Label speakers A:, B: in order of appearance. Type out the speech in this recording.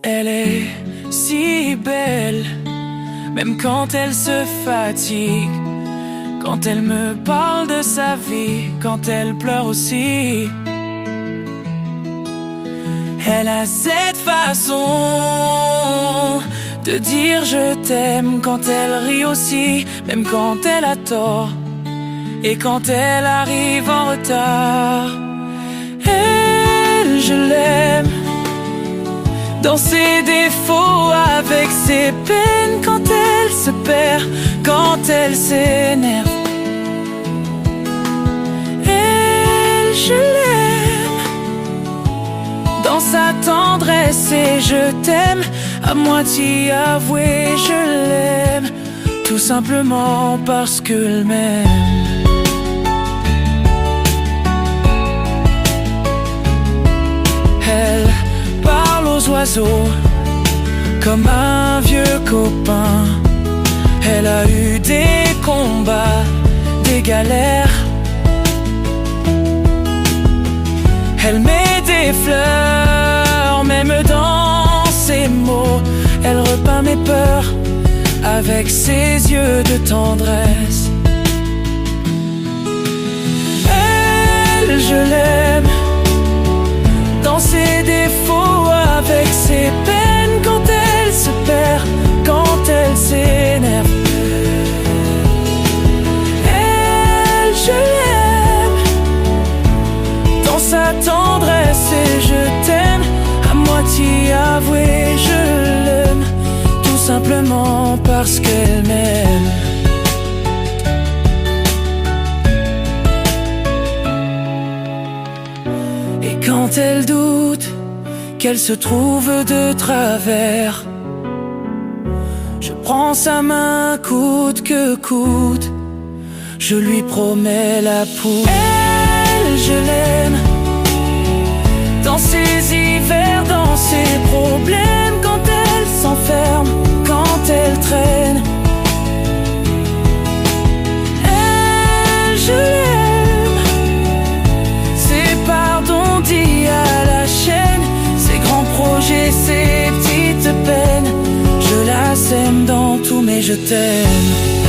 A: Elle est si belle, même quand elle se fatigue, quand elle me parle de sa vie, quand elle pleure aussi. Elle a cette façon de dire je t'aime, quand elle rit aussi, même quand elle a tort, et quand elle arrive en retard. Elle, je l'aime, dans ses défauts, avec ses peines, quand elle se perd, quand elle s'énerve. Elle, je l'aime, dans sa tendresse et je t'aime, à moitié avoué, je l'aime, tout simplement parce qu'elle m'aime. Elle parle aux oiseaux comme un vieux copain. Elle a eu des combats, des galères. Elle met des fleurs, même dans ses mots. Elle repeint mes peurs avec ses yeux de tendresse. Elle, je l'aime, dans ses défauts, avec ses peines, quand elle se perd, quand elle s'énerve. Elle, je l'aime, dans sa tendresse et je t'aime, à moitié avoué, je l'aime, tout simplement parce qu'elle m'aime. Et quand elle doute, qu'elle se trouve de travers, je prends sa main coûte que coûte, je lui promets la poudre. Elle, je l'aime, dans ses hivers, dans ses problèmes, quand elle s'enferme, quand elle traîne. Elle, je l'aime, ses pardons dits à la chaîne, ses grands projets, ses petites peines, je la sème dans tout mais je t'aime.